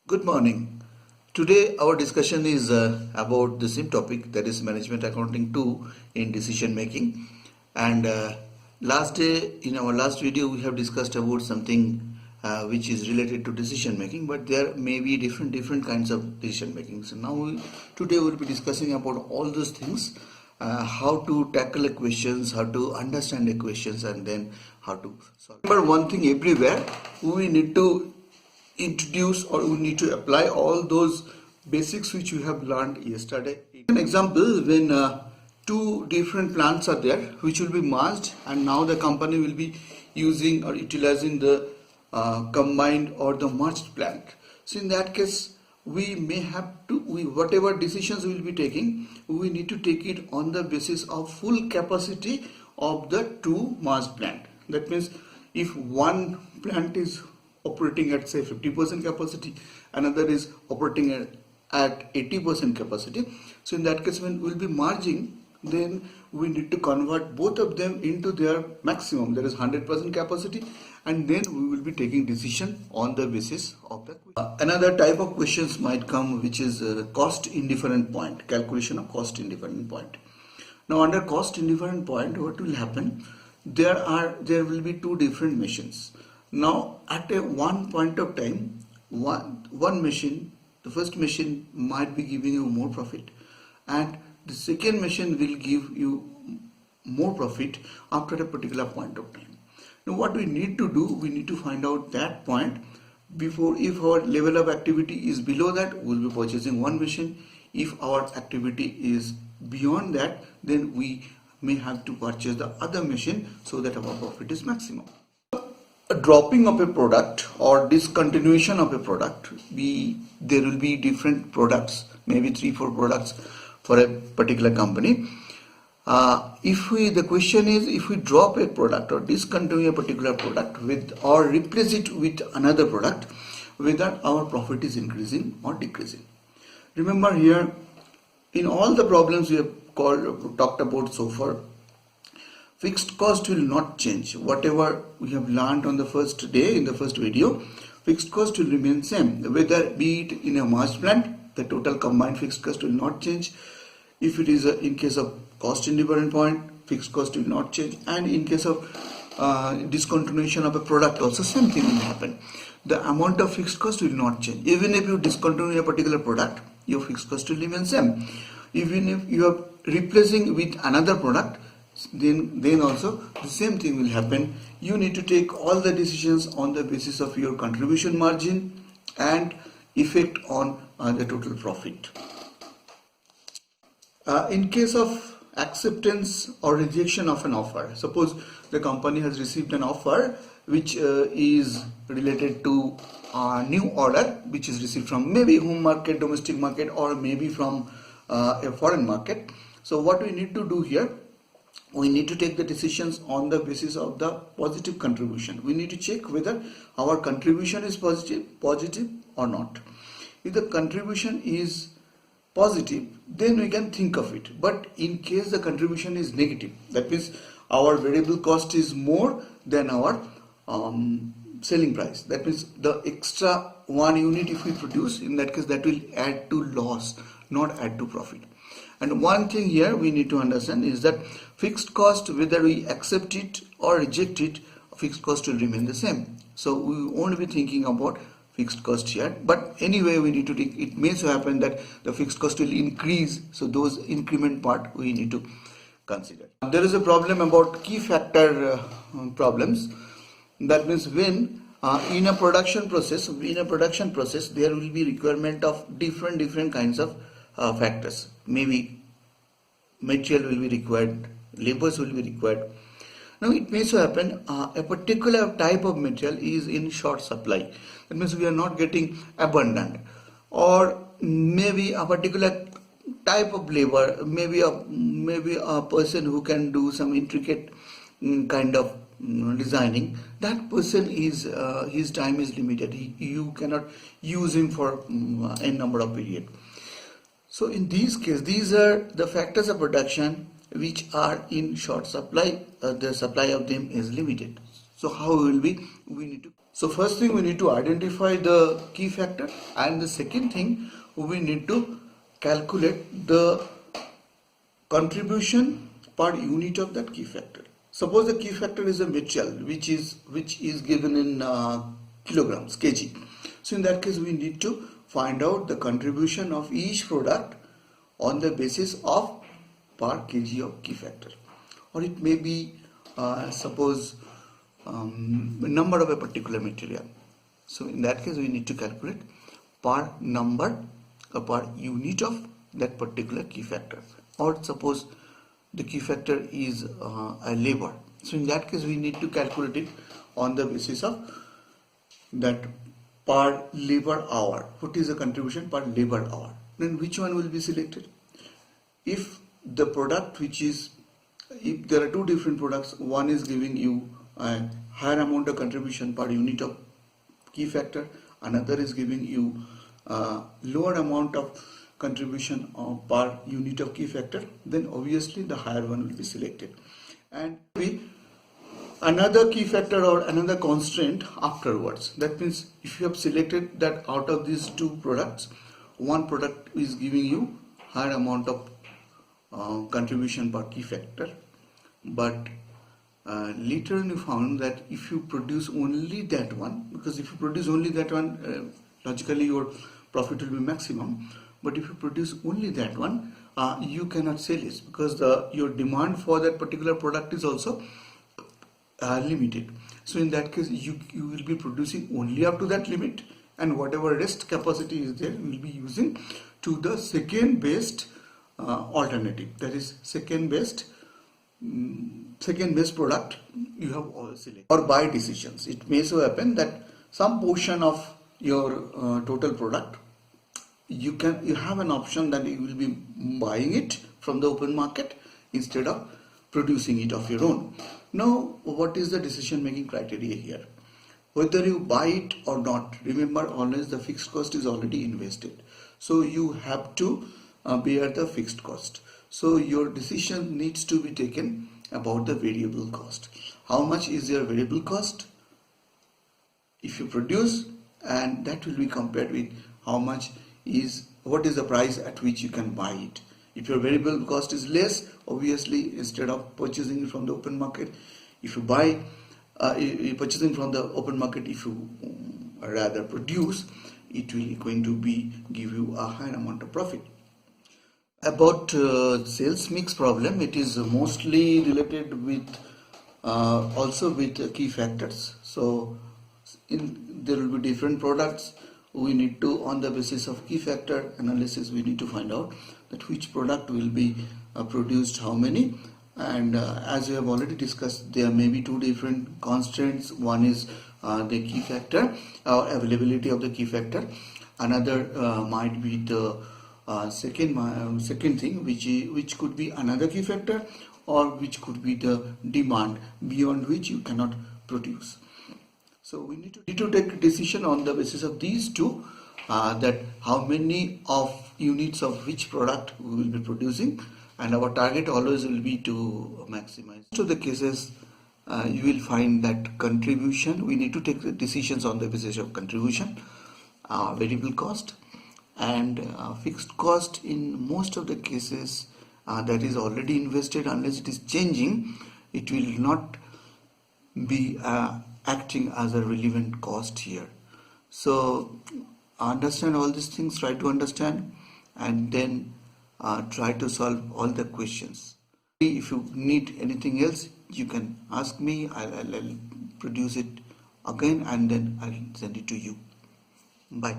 Good morning. Today our discussion is about the same topic, that is management accounting 2 in decision making. And last day in our last video we have discussed about something which is related to decision making, but there may be different kinds of decision making. So today we will be discussing about all those things, how to tackle equations, how to understand equations, and then how to solve. Remember one thing, everywhere we need to introduce or we need to apply all those basics which you have learned yesterday. An example, when two different plants are there which will be merged, and now the company will be using or utilizing the combined or the merged plant. So in that case we may have to, whatever decisions we will be taking, we need to take it on the basis of full capacity of the two merged plant. That means if one plant is operating at say 50% capacity, another is operating at 80% capacity. So in that case, when we will be merging, then we need to convert both of them into their maximum, that is 100% capacity, and then we will be taking decision on the basis of the another type of questions might come, which is cost indifferent point, calculation of cost indifferent point. Now under cost indifferent point, what will happen? There will be two different machines. Now at one point of time, one machine, the first machine might be giving you more profit, and the second machine will give you more profit after a particular point of time. Now what we need to do, we need to find out that point before. If our level of activity is below that, we will be purchasing one machine. If our activity is beyond that, then we may have to purchase the other machine so that our profit is maximum. A dropping of a product or discontinuation of a product, there will be different products, maybe 3-4 products for a particular company. The question is, if we drop a product or discontinue a particular product or replace it with another product, whether our profit is increasing or decreasing. Remember here, in all the problems we have talked about so far, fixed cost will not change. Whatever we have learned on the first day in the first video, fixed cost will remain same. Whether be it in a merged plant, the total combined fixed cost will not change. If it is in case of cost indifferent point, fixed cost will not change. And in case of discontinuation of a product, also same thing will happen. The amount of fixed cost will not change. Even if you discontinue a particular product, your fixed cost will remain same. Even if you are replacing with another product, then also the same thing will happen. You need to take all the decisions on the basis of your contribution margin and effect on the total profit. In case of acceptance or rejection of an offer, suppose the company has received an offer which is related to a new order which is received from maybe home market, domestic market, or maybe from a foreign market. So what we need to do here, we need to take the decisions on the basis of the positive contribution. We need to check whether our contribution is positive or not. If the contribution is positive, then we can think of it. But in case the contribution is negative, that means our variable cost is more than our selling price. That means the extra 1 unit if we produce, in that case that will add to loss, not add to profit. And one thing here we need to understand is that fixed cost, whether we accept it or reject it, fixed cost will remain the same. So we won't be thinking about fixed cost here. But anyway, we need to take, it may so happen that the fixed cost will increase. So those increment part we need to consider. There is a problem about key factor problems. That means when in a production process, there will be requirement of different kinds of factors. Maybe material will be required, labors will be required. Now it may so happen a particular type of material is in short supply. That means we are not getting abundant, or maybe a particular type of labor, maybe a person who can do some intricate kind of designing. That person is his time is limited. You cannot use him for a number of period. So in these cases, these are the factors of production which are in short supply. The supply of them is limited. So how will we need to, so first thing we need to identify the key factor, and the second thing we need to calculate the contribution per unit of that key factor. Suppose the key factor is a material which is given in kilograms, kg. So in that case we need to find out the contribution of each product on the basis of per kg of key factor, or it may be suppose number of a particular material. So in that case we need to calculate per number or per unit of that particular key factor. Or suppose the key factor is a labor, so in that case we need to calculate it on the basis of that per labor hour. What is the contribution per labor hour? Then which one will be selected? If the product if there are two different products, one is giving you a higher amount of contribution per unit of key factor, another is giving you lower amount of contribution per unit of key factor, then obviously the higher one will be selected. And another key factor or another constraint afterwards. That means if you have selected that out of these two products, one product is giving you higher amount of contribution per key factor, but later on you found that if you produce only that one, because if you produce only that one, logically your profit will be maximum. But if you produce only that one, you cannot sell it, because your demand for that particular product is also limited. So in that case you will be producing only up to that limit, and whatever rest capacity is there will be using to the second best alternative, that is second best product you have selected. Or buy decisions, it may so happen that some portion of your total product you have an option that you will be buying it from the open market instead of producing it of your own. Now what is the decision making criteria here? Whether you buy it or not, remember always the fixed cost is already invested, so you have to bear the fixed cost. So your decision needs to be taken about the variable cost. How much is your variable cost if you produce, and that will be compared with what is the price at which you can buy it. If your variable cost is less, obviously instead of purchasing it from the open market, if you buy purchasing from the open market, if you rather produce, it will going to be give you a higher amount of profit. About sales mix problem, it is mostly related with also with key factors. So there will be different products. We need to, on the basis of key factor analysis, we need to find out that which product will be produced how many. And as we have already discussed, there may be two different constraints. One is the key factor or availability of the key factor. Another might be the second thing, which could be another key factor, or which could be the demand beyond which you cannot produce. So we need to take a decision on the basis of these two, that how many of units of which product we will be producing, and our target always will be to maximize. So the cases you will find that contribution, we need to take the decisions on the basis of contribution, variable cost, and fixed cost. In most of the cases that is already invested, unless it is changing, it will not be acting as a relevant cost here. So understand all these things, try to understand, and then try to solve all the questions. If you need anything else, you can ask me. I'll produce it again, and then I'll send it to you. Bye.